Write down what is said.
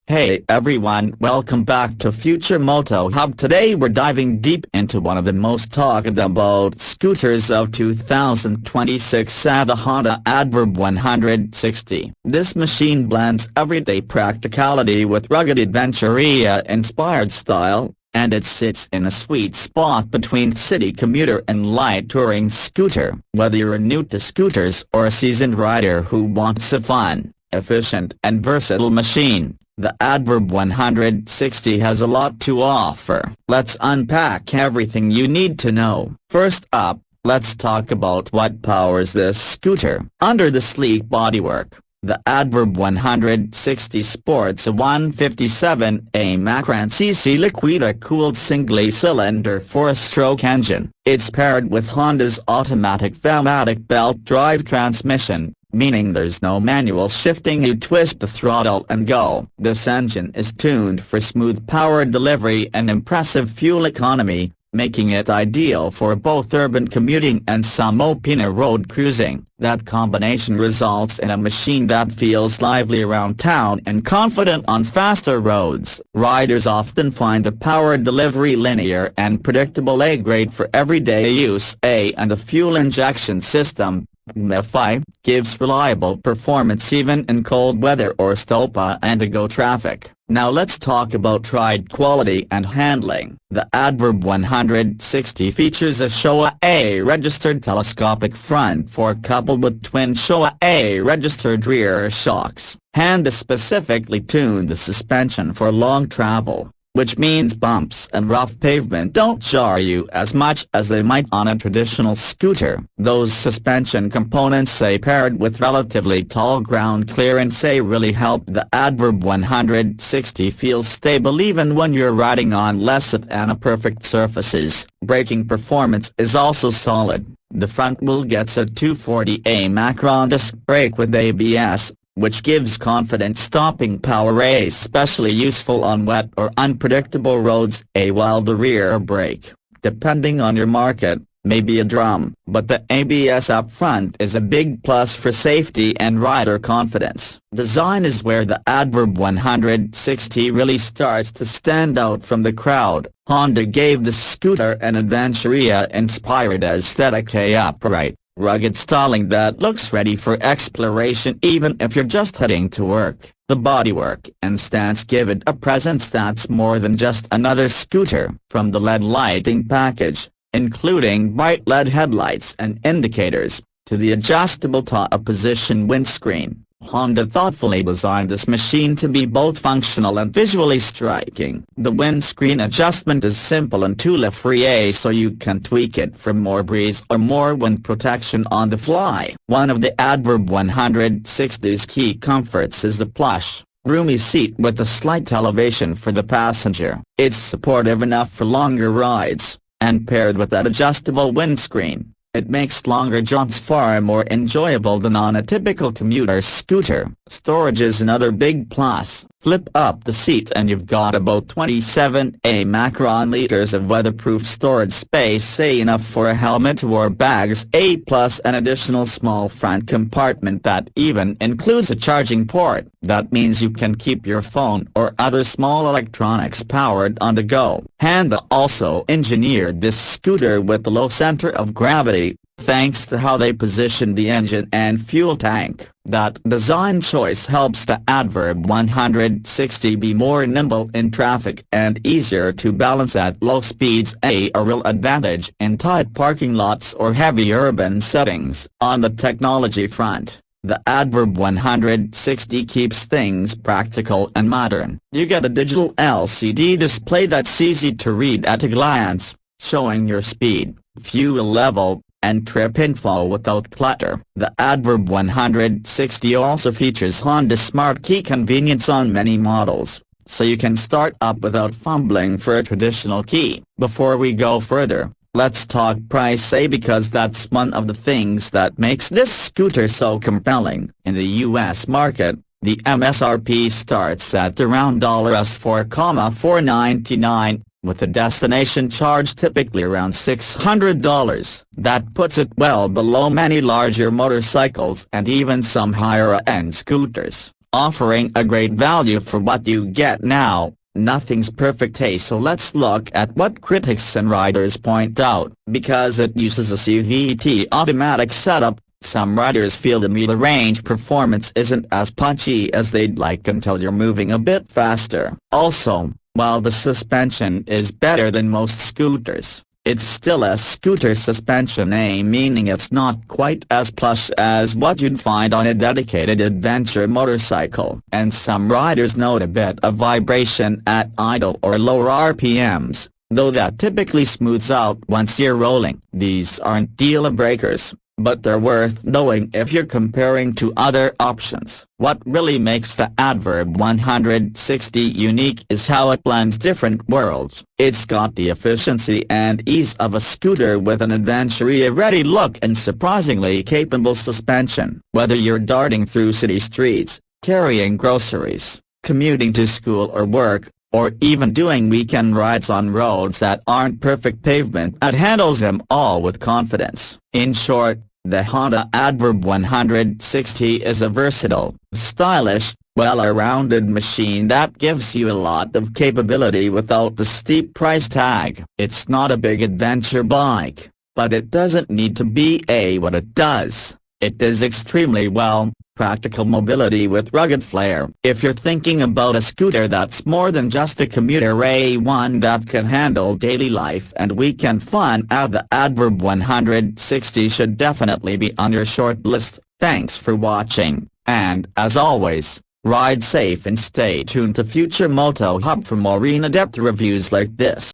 Hey everyone, welcome back to Future Moto Hub. Today we're diving deep into one of the most talked about scooters of 2026, the Honda ADV 160. This machine blends everyday practicality with rugged adventure-inspired style, and it sits in a sweet spot between city commuter and light touring scooter. Whether you're new to scooters or a seasoned rider who wants a fun, efficient and versatile machine, the ADV 160 has a lot to offer. Let's unpack everything you need to know. First up, let's talk about what powers this scooter. Under the sleek bodywork, the ADV 160 sports a 157A Macron cc liquid-cooled single-cylinder 4-stroke engine. It's paired with Honda's automatic pneumatic belt drive transmission, meaning there's no manual shifting. You twist the throttle and go. This engine is tuned for smooth power delivery and impressive fuel economy, making it ideal for both urban commuting and some open road cruising. That combination results in a machine that feels lively around town and confident on faster roads. Riders often find the power delivery linear and predictable, great for everyday use. And the fuel injection system, MFI, gives reliable performance even in cold weather or stop-and-go traffic. Now let's talk about ride quality and handling. The ADV 160 features a Showa-registered telescopic front fork coupled with twin Showa-registered rear shocks. Honda specifically tuned the suspension for long travel, which means bumps and rough pavement don't jar you as much as they might on a traditional scooter. Those suspension components, paired with relatively tall ground clearance, really help the ADV 160 feel stable even when you're riding on less than perfect surfaces. Braking performance is also solid. The front wheel gets a 240A Macron disc brake with ABS, which gives confident stopping power, especially useful on wet or unpredictable roads, while the rear brake, depending on your market, may be a drum. But the ABS up front is a big plus for safety and rider confidence. Design is where the ADV 160 really starts to stand out from the crowd. Honda gave the scooter an adventure-inspired aesthetic, upright, rugged styling that looks ready for exploration even if you're just heading to work. The bodywork and stance give it a presence that's more than just another scooter. From the LED lighting package, including bright LED headlights and indicators, to the adjustable top-position windscreen, Honda thoughtfully designed this machine to be both functional and visually striking. The windscreen adjustment is simple and tool-free, so you can tweak it for more breeze or more wind protection on the fly. One of the ADV 160's key comforts is the plush, roomy seat with a slight elevation for the passenger. It's supportive enough for longer rides, and paired with that adjustable windscreen, it makes longer jaunts far more enjoyable than on a typical commuter scooter. Storage is another big plus. Flip up the seat and you've got about 27 Macron liters of weatherproof storage space, enough for a helmet or bags, plus an additional small front compartment that even includes a charging port. That means you can keep your phone or other small electronics powered on the go. Honda also engineered this scooter with a low center of gravity, thanks to how they positioned the engine and fuel tank. That design choice helps the ADV 160 be more nimble in traffic and easier to balance at low speeds, a real advantage in tight parking lots or heavy urban settings. On the technology front, the ADV 160 keeps things practical and modern. You get a digital LCD display that's easy to read at a glance, showing your speed, fuel level, and trip info without clutter. The ADV 160 also features Honda Smart Key convenience on many models, so you can start up without fumbling for a traditional key. Before we go further, let's talk price, because that's one of the things that makes this scooter so compelling. In the US market, the MSRP starts at around $4,499, with the destination charge typically around $600. That puts it well below many larger motorcycles and even some higher-end scooters. offering a great value for what you get now. Nothing's perfect, so let's look at what critics and riders point out. Because it uses a CVT automatic setup, some riders feel the middle-range performance isn't as punchy as they'd like until you're moving a bit faster. Also, while the suspension is better than most scooters, it's still a scooter suspension, meaning it's not quite as plush as what you'd find on a dedicated adventure motorcycle. And some riders note a bit of vibration at idle or lower RPMs, though that typically smooths out once you're rolling. These aren't deal-breakers, but they're worth knowing if you're comparing to other options. What really makes the Adverb 160 unique is how it blends different worlds. It's got the efficiency and ease of a scooter with an adventure-ready look and surprisingly capable suspension. Whether you're darting through city streets, carrying groceries, commuting to school or work, or even doing weekend rides on roads that aren't perfect pavement, it handles them all with confidence. In short, the Honda Adverb 160 is a versatile, stylish, well-rounded machine that gives you a lot of capability without the steep price tag. It's not a big adventure bike, but it doesn't need to be what it does. It does extremely well. Practical mobility with rugged flair. If you're thinking about a scooter that's more than just a commuter, one that can handle daily life and weekend fun, the Adverb 160 should definitely be on your short list. Thanks for watching, and as always, ride safe and stay tuned to Future Moto Hub for more in-depth reviews like this.